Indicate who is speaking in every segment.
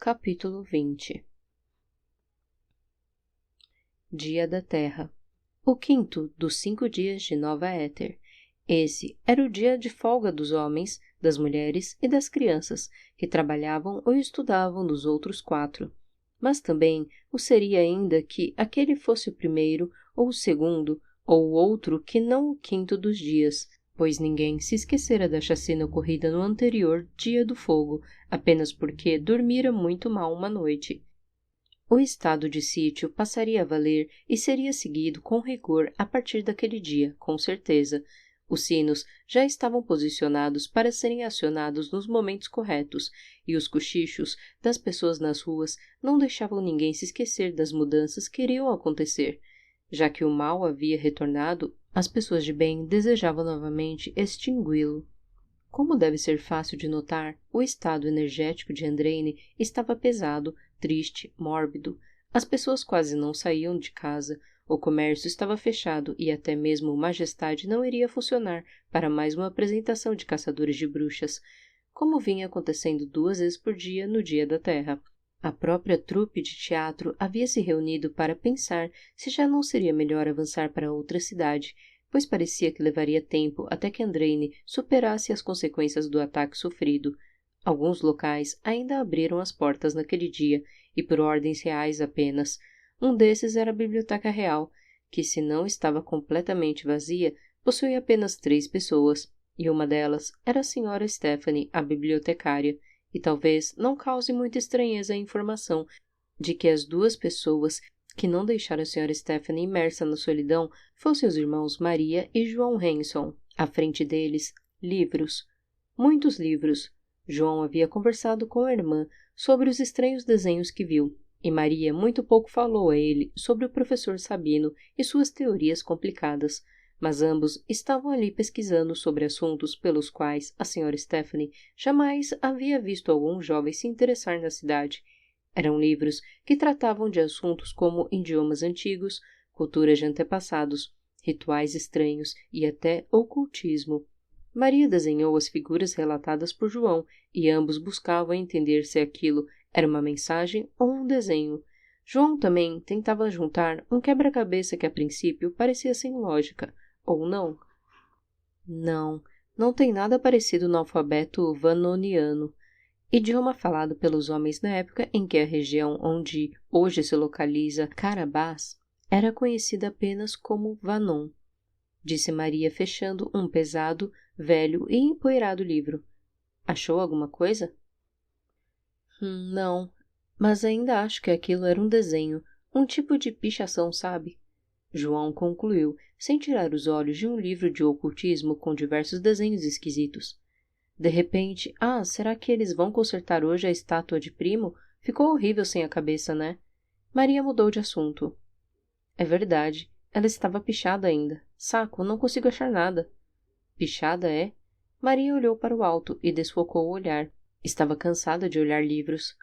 Speaker 1: Capítulo 20. Dia da Terra. O quinto dos 5 dias de Nova Éter. Esse era o dia de folga dos homens, das mulheres e das crianças, que trabalhavam ou estudavam nos outros 4. Mas também o seria ainda que aquele fosse o primeiro, ou o segundo, ou o outro que não o quinto dos dias, pois ninguém se esquecera da chacina ocorrida no anterior dia do fogo, apenas porque dormira muito mal uma noite. O estado de sítio passaria a valer e seria seguido com rigor a partir daquele dia, com certeza. Os sinos já estavam posicionados para serem acionados nos momentos corretos, e os cochichos das pessoas nas ruas não deixavam ninguém se esquecer das mudanças que iriam acontecer. Já que o mal havia retornado, as pessoas de bem desejavam novamente extingui-lo. Como deve ser fácil de notar, o estado energético de Andrane estava pesado, triste, mórbido. As pessoas quase não saíam de casa, o comércio estava fechado e até mesmo Majestade não iria funcionar para mais uma apresentação de caçadores de bruxas, como vinha acontecendo 2 vezes por dia no Dia da Terra. A própria trupe de teatro havia se reunido para pensar se já não seria melhor avançar para outra cidade, pois parecia que levaria tempo até que Andrane superasse as consequências do ataque sofrido. Alguns locais ainda abriram as portas naquele dia, e por ordens reais apenas. Um desses era a Biblioteca Real, que, se não estava completamente vazia, possuía apenas 3 pessoas, e uma delas era a Sra. Stephanie, a bibliotecária, e talvez não cause muita estranheza a informação de que as 2 pessoas que não deixaram a Sra. Stephanie imersa na solidão fossem os irmãos Maria e João Hanson. À frente deles, livros. Muitos livros. João havia conversado com a irmã sobre os estranhos desenhos que viu, e Maria muito pouco falou a ele sobre o professor Sabino e suas teorias complicadas, mas ambos estavam ali pesquisando sobre assuntos pelos quais a Sra. Stephanie jamais havia visto algum jovem se interessar na cidade. Eram livros que tratavam de assuntos como idiomas antigos, culturas de antepassados, rituais estranhos e até ocultismo. Maria desenhou as figuras relatadas por João e ambos buscavam entender se aquilo era uma mensagem ou um desenho. João também tentava juntar um quebra-cabeça que a princípio parecia sem lógica, ou não. Não tem nada parecido no alfabeto vanoniano, idioma falado pelos homens na época em que a região onde hoje se localiza Carabás era conhecida apenas como Vanon, disse Maria fechando um pesado, velho e empoeirado livro. Achou alguma coisa? Não, mas ainda acho que aquilo era um desenho, um tipo de pichação, sabe? João concluiu, sem tirar os olhos de um livro de ocultismo com diversos desenhos esquisitos. De repente, será que eles vão consertar hoje a estátua de Primo? Ficou horrível sem a cabeça, né? Maria mudou de assunto. É verdade, ela estava pichada ainda. Saco, não consigo achar nada. Pichada, é? Maria olhou para o alto e desfocou o olhar. Estava cansada de olhar livros.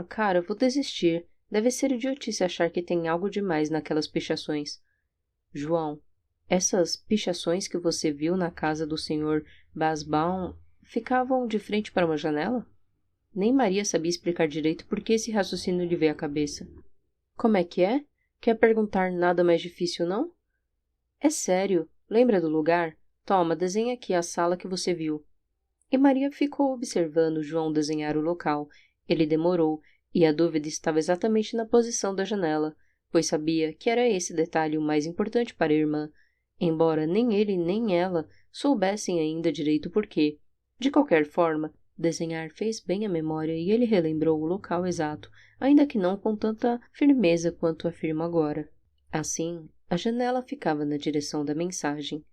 Speaker 1: Cara, vou desistir. Deve ser idiotice achar que tem algo demais naquelas pichações. João, essas pichações que você viu na casa do Sr. Basbaum ficavam de frente para uma janela? Nem Maria sabia explicar direito por que esse raciocínio lhe veio à cabeça. Como é que é? Quer perguntar nada mais difícil, não? É sério. Lembra do lugar? Toma, desenha aqui a sala que você viu. E Maria ficou observando João desenhar o local. Ele demorou, e a dúvida estava exatamente na posição da janela, pois sabia que era esse detalhe o mais importante para a irmã, embora nem ele nem ela soubessem ainda direito o porquê. De qualquer forma, desenhar fez bem à memória e ele relembrou o local exato, ainda que não com tanta firmeza quanto afirma agora. Assim, a janela ficava na direção da mensagem.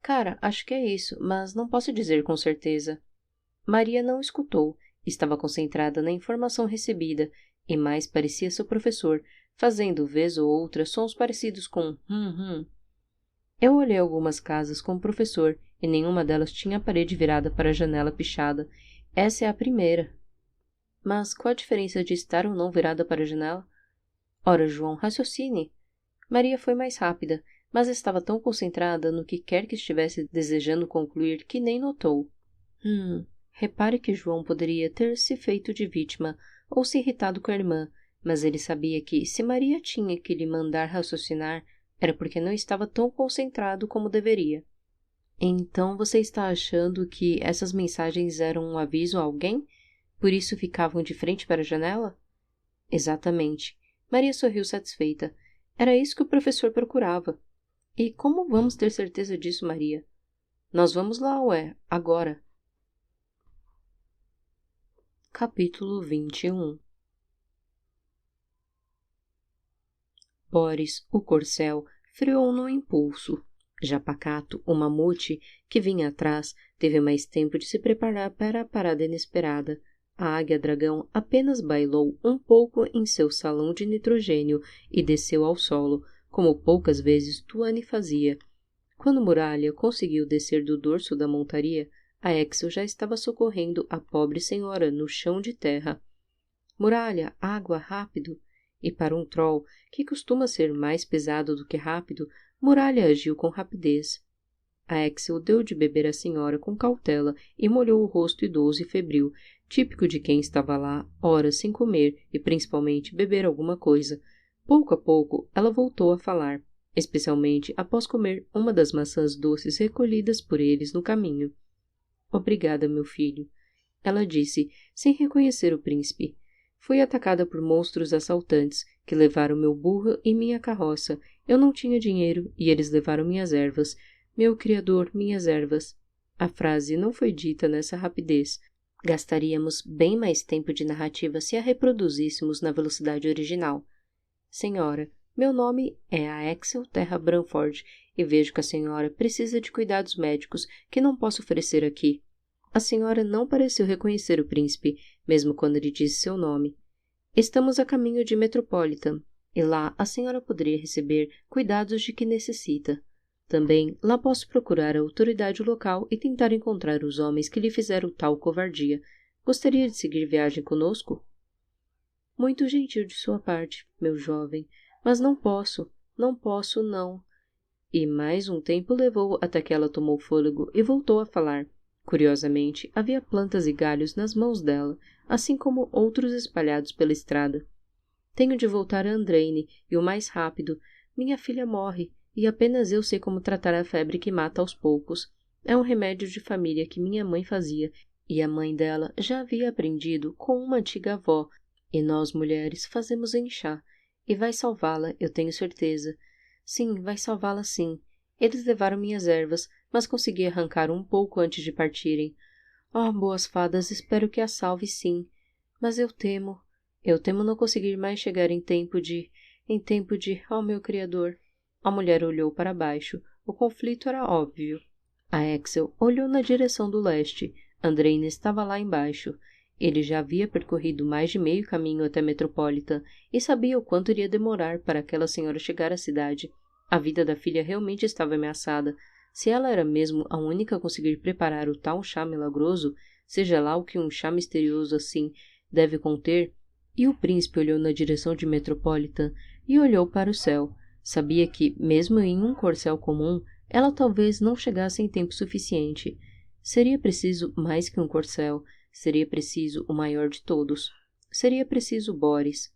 Speaker 1: Cara, acho que é isso, mas não posso dizer com certeza. Maria não escutou. Estava concentrada na informação recebida, e mais parecia seu professor, fazendo vez ou outra sons parecidos com Eu olhei algumas casas com o professor, e nenhuma delas tinha a parede virada para a janela pichada. Essa é a primeira. Mas qual a diferença de estar ou não virada para a janela? Ora, João, raciocine. Maria foi mais rápida, mas estava tão concentrada no que quer que estivesse desejando concluir que nem notou. Repare que João poderia ter se feito de vítima ou se irritado com a irmã, mas ele sabia que, se Maria tinha que lhe mandar raciocinar, era porque não estava tão concentrado como deveria. Então você está achando que essas mensagens eram um aviso a alguém? Por isso ficavam de frente para a janela? Exatamente. Maria sorriu satisfeita. Era isso que o professor procurava. E como vamos ter certeza disso, Maria? Nós vamos lá, agora. Capítulo 21. Boris, o corcel, freou no impulso. Já pacato, o mamute, que vinha atrás, teve mais tempo de se preparar para a parada inesperada. A águia-dragão apenas bailou um pouco em seu salão de nitrogênio e desceu ao solo, como poucas vezes Tuane fazia. Quando Muralha conseguiu descer do dorso da montaria, a Axel já estava socorrendo a pobre senhora no chão de terra. Muralha, água, rápido! E para um troll, que costuma ser mais pesado do que rápido, Muralha agiu com rapidez. A Axel deu de beber à senhora com cautela e molhou o rosto idoso e febril, típico de quem estava lá, horas sem comer e principalmente beber alguma coisa. Pouco a pouco, ela voltou a falar, especialmente após comer uma das maçãs doces recolhidas por eles no caminho. Obrigada, meu filho, ela disse, sem reconhecer o príncipe. Fui atacada por monstros assaltantes, que levaram meu burro e minha carroça. Eu não tinha dinheiro, e eles levaram minhas ervas. Meu criador, minhas ervas. A frase não foi dita nessa rapidez. Gastaríamos bem mais tempo de narrativa se a reproduzíssemos na velocidade original. Senhora, meu nome é a Axel Terra Branford, e vejo que a senhora precisa de cuidados médicos que não posso oferecer aqui. A senhora não pareceu reconhecer o príncipe, mesmo quando lhe disse seu nome. Estamos a caminho de Metropolitan, e lá a senhora poderia receber cuidados de que necessita. Também lá posso procurar a autoridade local e tentar encontrar os homens que lhe fizeram tal covardia. Gostaria de seguir viagem conosco? Muito gentil de sua parte, meu jovem, mas não posso, não. E mais um tempo levou até que ela tomou fôlego e voltou a falar. Curiosamente, havia plantas e galhos nas mãos dela, assim como outros espalhados pela estrada. Tenho de voltar a Andraine, e o mais rápido. Minha filha morre, e apenas eu sei como tratar a febre que mata aos poucos. É um remédio de família que minha mãe fazia, e a mãe dela já havia aprendido com uma antiga avó, e nós mulheres fazemos em chá. E vai salvá-la, eu tenho certeza. Sim, vai salvá-la sim. Eles levaram minhas ervas, mas consegui arrancar um pouco antes de partirem. Oh, boas fadas, espero que a salve sim. Mas eu temo não conseguir mais chegar em tempo de... Oh, meu criador. A mulher olhou para baixo. O conflito era óbvio. A Axel olhou na direção do leste. Andraine estava lá embaixo. Ele já havia percorrido mais de meio caminho até Metropolitan e sabia o quanto iria demorar para aquela senhora chegar à cidade. A vida da filha realmente estava ameaçada. Se ela era mesmo a única a conseguir preparar o tal chá milagroso, seja lá o que um chá misterioso assim deve conter, e o príncipe olhou na direção de Metropolitan e olhou para o céu. Sabia que, mesmo em um corcel comum, ela talvez não chegasse em tempo suficiente. Seria preciso mais que um corcel, seria preciso o maior de todos. Seria preciso Boris.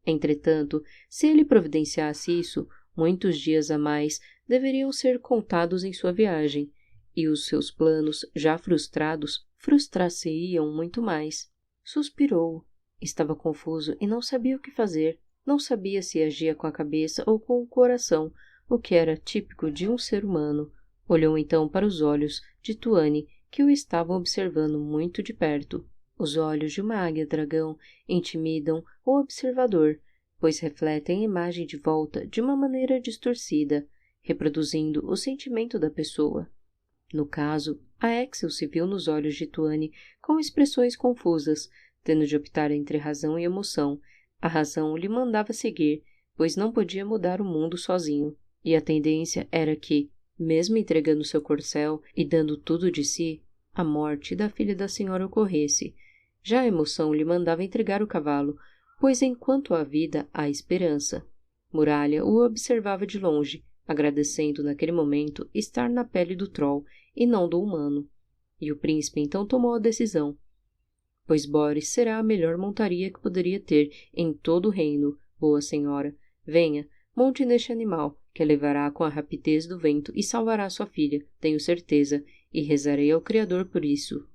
Speaker 1: Entretanto, se ele providenciasse isso, muitos dias a mais deveriam ser contados em sua viagem, e os seus planos, já frustrados, frustrar-se-iam muito mais. Suspirou. Estava confuso e não sabia o que fazer. Não sabia se agia com a cabeça ou com o coração, o que era típico de um ser humano. Olhou então para os olhos de Tuane, que o estavam observando muito de perto. Os olhos de uma águia-dragão intimidam o observador, pois refletem a imagem de volta de uma maneira distorcida, reproduzindo o sentimento da pessoa. No caso, a Axel se viu nos olhos de Tuane com expressões confusas, tendo de optar entre razão e emoção. A razão lhe mandava seguir, pois não podia mudar o mundo sozinho, e a tendência era que, mesmo entregando seu corcel e dando tudo de si, a morte da filha da senhora ocorresse. Já a emoção lhe mandava entregar o cavalo, pois enquanto há vida, há esperança. Muralha o observava de longe, agradecendo naquele momento estar na pele do troll e não do humano. e o príncipe então tomou a decisão. Pois Boris será a melhor montaria que poderia ter em todo o reino, boa senhora. Venha, monte neste animal, que a levará com a rapidez do vento e salvará sua filha, tenho certeza, e rezarei ao Criador por isso.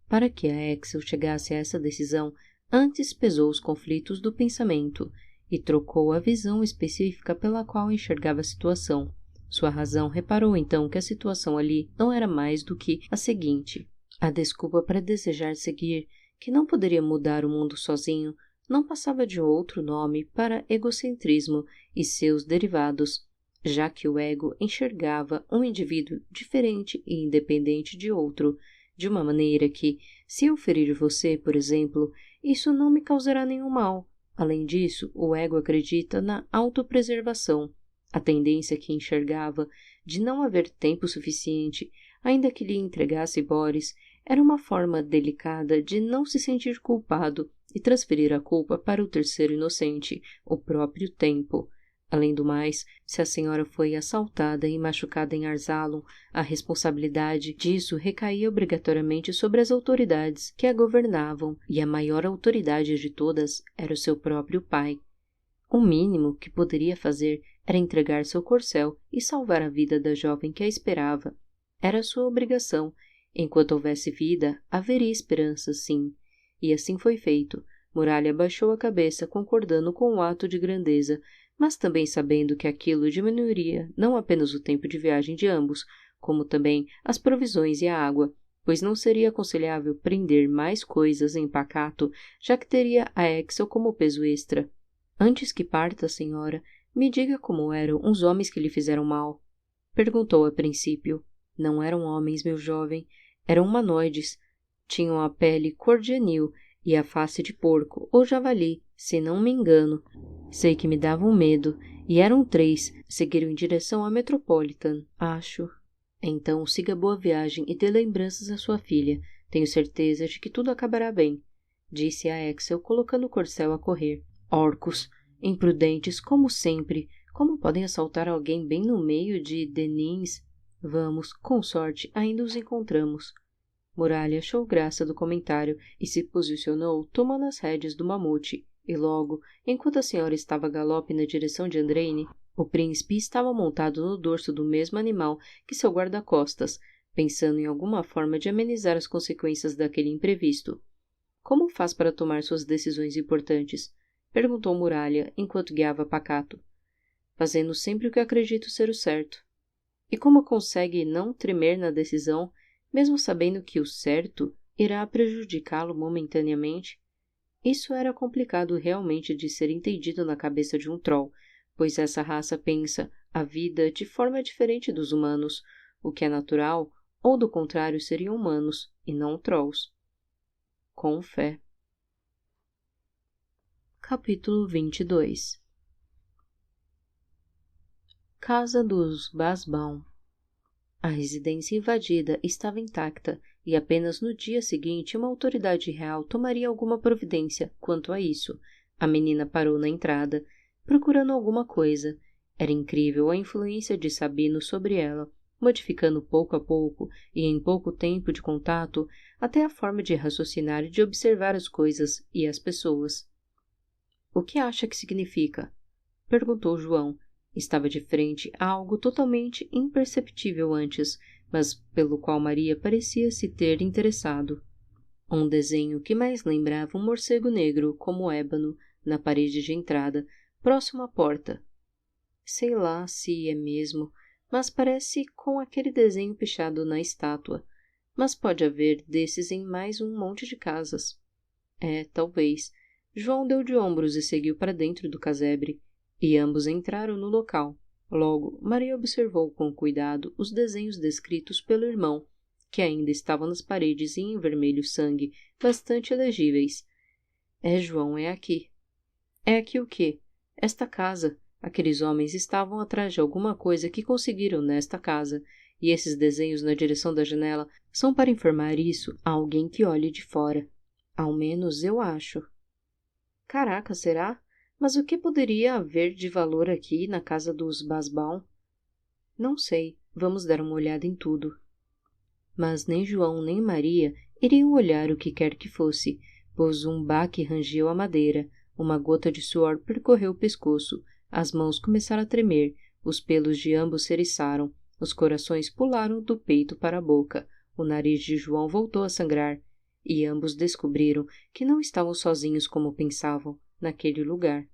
Speaker 1: Para que a Axel chegasse a essa decisão, antes pesou os conflitos do pensamento e trocou a visão específica pela qual enxergava a situação. Sua razão reparou então que a situação ali não era mais do que a seguinte: a desculpa para desejar seguir, que não poderia mudar o mundo sozinho, não passava de outro nome para egocentrismo e seus derivados, já que o ego enxergava um indivíduo diferente e independente de outro, de uma maneira que, se eu ferir você, por exemplo, isso não me causará nenhum mal. Além disso, o ego acredita na autopreservação, a tendência que enxergava de não haver tempo suficiente, ainda que lhe entregasse Boris, era uma forma delicada de não se sentir culpado e transferir a culpa para o terceiro inocente, o próprio tempo. Além do mais, se a senhora foi assaltada e machucada em Arzalon, a responsabilidade disso recaía obrigatoriamente sobre as autoridades que a governavam, e a maior autoridade de todas era o seu próprio pai. O mínimo que poderia fazer era entregar seu corcel e salvar a vida da jovem que a esperava. Era sua obrigação. Enquanto houvesse vida, haveria esperança, sim. E assim foi feito. Muralha baixou a cabeça, concordando com o ato de grandeza, mas também sabendo que aquilo diminuiria não apenas o tempo de viagem de ambos, como também as provisões e a água, pois não seria aconselhável prender mais coisas em Pacato, já que teria a Axel como peso extra. Antes que parta, senhora, me diga como eram os homens que lhe fizeram mal. Perguntou a princípio. Não eram homens, meu jovem. Eram humanoides. Tinham a pele cor de anil e a face de porco ou javali, se não me engano. Sei que me davam medo, e eram 3, seguiram em direção à Metropolitan, acho. Então siga boa viagem e dê lembranças à sua filha. Tenho certeza de que tudo acabará bem, disse a Axel, colocando o corcel a correr. Orcos, imprudentes como sempre, como podem assaltar alguém bem no meio de Denins? Vamos, com sorte, ainda os encontramos. Muralha achou graça do comentário e se posicionou tomando as rédeas do mamute, e logo, enquanto a senhora estava a galope na direção de Andraine, o príncipe estava montado no dorso do mesmo animal que seu guarda-costas, pensando em alguma forma de amenizar as consequências daquele imprevisto. Como faz para tomar suas decisões importantes? Perguntou Muralha, enquanto guiava Pacato. Fazendo sempre o que acredito ser o certo. E como consegue não tremer na decisão, mesmo sabendo que o certo irá prejudicá-lo momentaneamente? Isso era complicado realmente de ser entendido na cabeça de um troll, pois essa raça pensa a vida de forma diferente dos humanos, o que é natural, ou do contrário seriam humanos, e não trolls. Com fé. Capítulo 22. Casa dos Basbaum. A residência invadida estava intacta e apenas no dia seguinte uma autoridade real tomaria alguma providência quanto a isso. A menina parou na entrada, procurando alguma coisa. Era incrível a influência de Sabino sobre ela, modificando pouco a pouco e em pouco tempo de contato até a forma de raciocinar e de observar as coisas e as pessoas. O que acha que significa? Perguntou João. Estava de frente a algo totalmente imperceptível antes, mas pelo qual Maria parecia se ter interessado. Um desenho que mais lembrava um morcego negro como ébano na parede de entrada, próximo à porta. Sei lá se é mesmo, mas parece com aquele desenho pichado na estátua. Mas pode haver desses em mais um monte de casas. Talvez. João deu de ombros e seguiu para dentro do casebre, e ambos entraram no local. Logo, Maria observou com cuidado os desenhos descritos pelo irmão, que ainda estavam nas paredes e em vermelho sangue, bastante legíveis. João, é aqui. É aqui o quê? Esta casa. Aqueles homens estavam atrás de alguma coisa que conseguiram nesta casa, e esses desenhos na direção da janela são para informar isso a alguém que olhe de fora. Ao menos eu acho. Caraca, será? Mas o que poderia haver de valor aqui na casa dos Basbaum? Não sei. Vamos dar uma olhada em tudo. Mas nem João nem Maria iriam olhar o que quer que fosse, pois um baque rangeu a madeira, uma gota de suor percorreu o pescoço, as mãos começaram a tremer, os pelos de ambos se eriçaram, os corações pularam do peito para a boca, o nariz de João voltou a sangrar, e ambos descobriram que não estavam sozinhos como pensavam, naquele lugar.